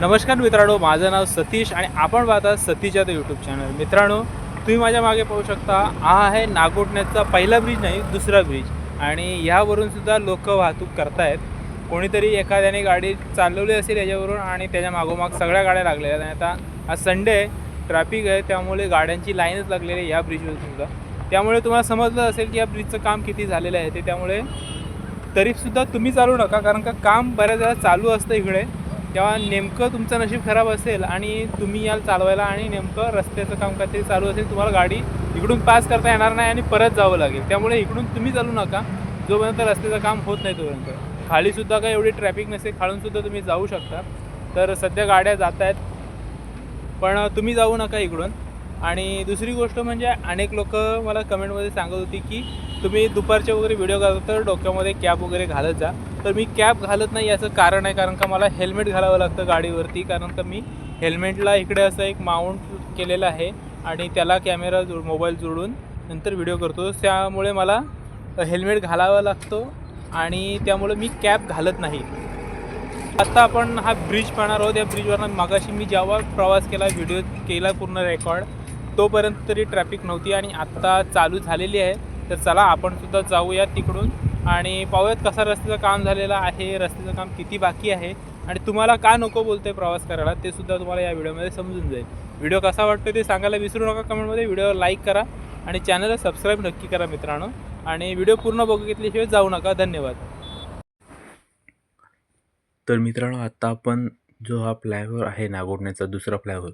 नमस्कार मित्रांनो, माझं नाव सतीश आणि आपण पाहता सतीश यादव यूट्यूब चॅनल. मित्रांनो, तुम्ही माझ्या मागे पाहू शकता, हा आहे नागोठण्याचा पहिला ब्रिज नाही, दुसरा ब्रिज. आणि ह्यावरून सुद्धा लोक वाहतूक करतायत. कोणीतरी एखाद्याने गाडी चालवली असेल याच्यावरून आणि त्याच्या मागोमाग सगळ्या गाड्या लागलेल्या आहेत. आणि आता आज संडे आहे, ट्रॅफिक आहे, त्यामुळे गाड्यांची लाईनच लागलेली आहे या ब्रिजवर सुद्धा. त्यामुळे तुम्हाला समजलं असेल की या ब्रिजचं काम किती झालेलं आहे ते. त्यामुळे तरीसुद्धा तुम्ही चालू नका, कारण का काम बऱ्याच वेळा चालू असतं इकडे. तेव्हा नेमकं तुमचं नशीब खराब असेल आणि तुम्ही याल चालवायला आणि नेमकं रस्त्याचं काम काहीतरी चालू असेल, तुम्हाला गाडी इकडून पास करता येणार नाही आणि परत जावं लागेल. त्यामुळे इकडून तुम्ही चालू नका जोपर्यंत रस्त्याचं काम होत नाही तोपर्यंत. खालीसुद्धा काही एवढी ट्रॅफिक नसेल, खालूनसुद्धा तुम्ही जाऊ शकता. तर सध्या गाड्या जात आहेत, पण तुम्ही जाऊ नका इकडून. आणि दुसरी गोष्ट म्हणजे अनेक लोक मला कमेंटमध्ये सांगत होती की तुम्ही दुपारचे वगैरे व्हिडिओ घालता तर डोक्यामध्ये कॅप वगैरे घालत जा. तर मी कॅप घालत नाही याचं कारण आहे, कारण का मला हेल्मेट घालावं लागतं गाडीवरती. कारण का मी हेल्मेटला इकडे असं एक माउंट केलेलं आहे आणि त्याला कॅमेरा मोबाईल जोडून नंतर व्हिडिओ करतो. त्यामुळे मला हेल्मेट घालावा लागतो आणि त्यामुळे मी कॅप घालत नाही. आता आपण हा ब्रिज पाहणार आहोत. या ब्रिजवरनं मगाशी मी जेव्हा प्रवास केला, व्हिडिओ केला पूर्ण रेकॉर्ड, तोपर्यंत तरी ट्रॅफिक नव्हती आणि आत्ता चालू झालेली आहे. तर चला आपण सुद्धा जाऊया तिकडून आणि पाहूयात कसा रस्त्याचं काम झालेलं आहे, रस्त्याचं काम किती बाकी आहे आणि तुम्हाला का नको बोलते प्रवास करायला ते सुद्धा तुम्हाला या व्हिडिओमध्ये समजून जाईल. व्हिडिओ कसा वाटतो ते सांगायला विसरू नका कमेंटमध्ये. व्हिडिओला लाईक करा आणि चॅनलला सबस्क्राईब नक्की करा मित्रांनो. आणि व्हिडिओ पूर्ण बघू घेतल्याशिवाय जाऊ नका. धन्यवाद. तर मित्रांनो, आत्ता आपण जो हा फ्लायओव्हर आहे नागोठण्याचा दुसरा फ्लायओव्हर,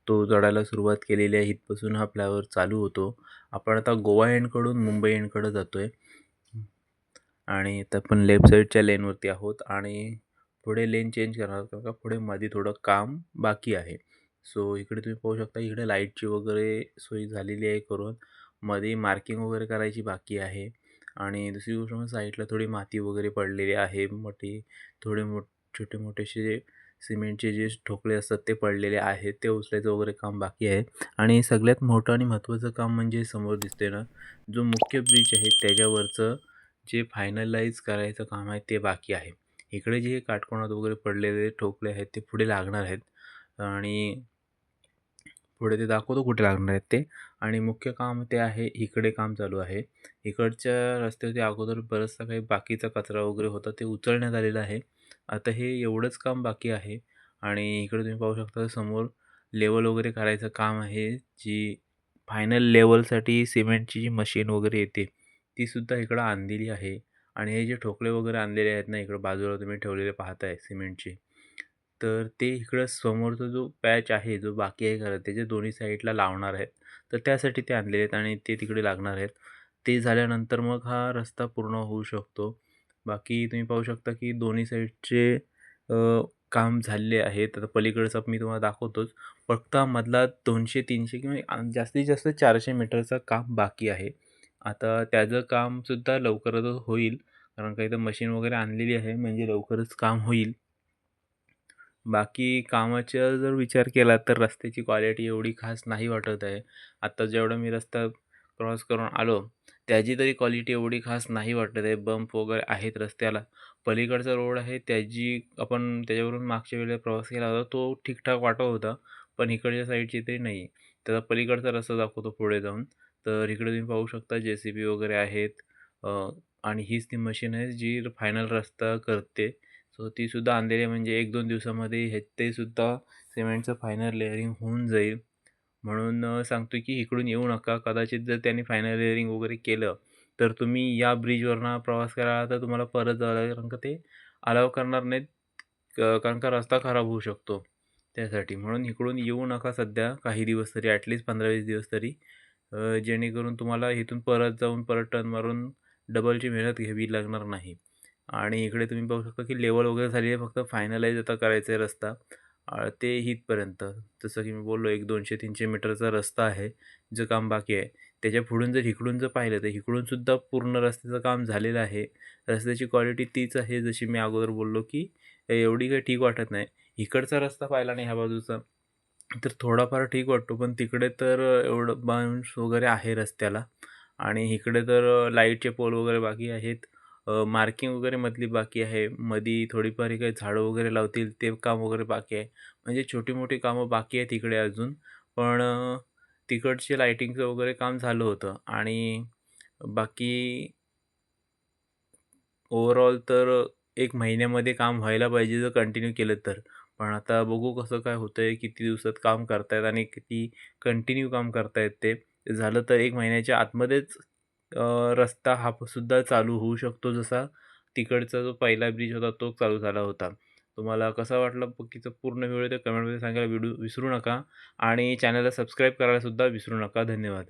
तो चढायला सुरुवात केलेली आहे. इथपासून हा फ्लायओव्हर चालू होतो. आपण आता गोवा एंडकडून मुंबई एंडकडं जातो आहे आणि आता आपण लेफ्ट साईडच्या लेनवरती आहोत आणि पुढे लेन चेंज करणार कारण का पुढे मध्ये थोडं काम बाकी आहे. सो इकडे तुम्ही पाहू शकता, इकडे लाईटची वगैरे सोय झालेली आहे करून. मध्ये मार्किंग वगैरे करायची बाकी आहे आणि दुसरी गोष्ट म्हणजे साईडला थोडी माती वगैरे पडलेली आहे. थोडे छोटे मोठेसे जे सिमेंटचे जे ठोकळे असतात ते पडलेले आहेत, ते उचलायचं वगैरे काम बाकी आहे. आणि सगळ्यात मोठं आणि महत्त्वाचं काम म्हणजे समोर दिसते ना, जो मुख्य ब्रिज आहे त्याच्यावरचं जे फायनलाइज करायचं काम आहे ते बाकी आहे. इकडे जे काटकोनात वगैरे पडलेले ठोकळे आहेत ते पुढे लागणार आहेत आणि पुढे ते दाखवतो कुठे लागणार आहेत ते. आणि मुख्य काम ते आहे, इकडे काम चालू आहे. इकडच्या रस्त्यावरती अगोदर बराचसा काही बाकीचा कचरा वगैरे होता ते उचलण्यात आलेला आहे. आता हे एवढंच काम बाकी आहे आणि इकडे तुम्ही पाहू शकता समोर लेवल वगैरे करायचं काम आहे. जी फायनल लेवलसाठी सिमेंटची जी मशीन वगैरे येते तीसुद्धा इकडं आणलेली आहे. आणि हे जे ठोकळे वगैरे आणलेले आहेत ना, इकडं बाजूला तुम्ही ठेवलेले पाहताय सिमेंटचे, तर ते इकडं समोरचा जो पॅच आहे जो बाकी आहे खरं त्याच्या दोन्ही साईडला लावणार आहेत. तर त्यासाठी ते आणलेले आहेत आणि ते तिकडे लागणार आहेत. ते झाल्यानंतर मग हा रस्ता पूर्ण होऊ शकतो. बाकी तुम्ही पाहू शकता की दोन्ही साईडचे काम झालेले आहेत. आता पलीकडचं मी तुम्हाला दाखवतोच. फक्त मधला 200-300 किंवा जास्तीत जास्त 400 मीटरचं काम बाकी आहे. आता त्याचं कामसुद्धा लवकरच होईल, कारण का इथं मशीन वगैरे आणलेली आहे म्हणजे लवकरच काम होईल. बाकी कामाचा जर विचार केला तर रस्त्याची क्वालिटी एवढी खास नाही वाटत आहे. आत्ता जेवढा मी रस्ता क्रॉस करून आलो, त्याची तरी क्वालिटी एवढी खास नाही वाटत आहे. बंप वगैरे आहेत रस्त्याला. पलीकडचा रोड आहे त्याची आपण त्याच्यावरून मागच्या वेळेला प्रवास केला होता, तो ठीकठाक वाटत होता. पण इकडच्या साईडची तरी नाही. त्याचा पलीकडचा रस्ता दाखवतो पुढे जाऊन. तर इकडे तुम्ही पाहू शकता JCB वगैरे आहेत. अ, आणि हीच ती मशीन आहे जी फायनल रस्ता करते. सो तीसुद्धा आणलेली आहे म्हणजे 1-2 दिवसामध्ये हे ते सुद्धा सिमेंटचं फायनल लेयरिंग होऊन जाईल. म्हणून सांगतो की इकडून येऊ नका. कदाचित जर त्यांनी फायनल लेयरिंग वगैरे केलं, तर तुम्ही या ब्रिजवरनं प्रवास करायला तर तुम्हाला परत जावं लागेल, कारण का ते अलाव करणार नाहीत. कारण का रस्ता खराब होऊ शकतो त्यासाठी. म्हणून इकडून येऊ नका सध्या काही दिवस तरी, ॲटलीस्ट 15-20 दिवस तरी. जेणेकरून तुम्हाला इथून परत जाऊन परत टर्न मारून डबलची मेहनत घ्यावी लागणार नाही. आणि इकडे तुम्ही पाहू शकता की लेवल वगैरे झाली आहे. फक्त फायनलाईज आता करायचं आहे रस्ता. ते इथपर्यंत. जसं की मी बोललो, एक 200-300 मीटरचा रस्ता आहे, जे काम बाकी आहे. त्याच्या पुढून जर इकडून जर पाहिलं तर इकडूनसुद्धा पूर्ण रस्त्याचं काम झालेलं आहे. रस्त्याची क्वालिटी तीच आहे जशी मी अगोदर बोललो की एवढी काही ठीक वाटत नाही. इकडचा रस्ता पाहिला नाही ह्या बाजूचा, तर थोडाफार ठीक वाटतो. पण तिकडे तर एवढं बाउंस वगैरे आहे रस्त्याला आणि इकडे तर लाईटचे पोल वगैरे बाकी आहेत. मार्किंग वगैरे मधली बाकी आहे. मधी थोडीफार काही झाडं वगैरे लावतील ते काम वगैरे बाकी आहे. म्हणजे छोटी-मोठी कामं बाकी आहेत तिकडे अजून. पण तिकडचे लाइटिंगचं वगैरे काम झालं होतं आणि बाकी ओव्हरऑल तर 1 महिन्यामध्ये काम व्हायला पाहिजे जर कंटिन्यू केलं तर. पण आता बघू कसं काय होतंय, किती दिवसात काम करतायत आणि किती कंटिन्यू काम करतायत ते. ते झालं तर 1 महिन्याच्या आतमध्येच रस्ता हा सुद्धा चालू होऊ शकतो, जसा तिकडचा जो पहिला ब्रिज होता तो चालू झाला होता. तुम्हाला कसा वाटला बाकीचा पूर्ण व्हिडिओ ते कमेंटमध्ये सांगायला विसरू नका आणि चॅनलला सबस्क्राईब करायला सुद्धा विसरू नका. धन्यवाद.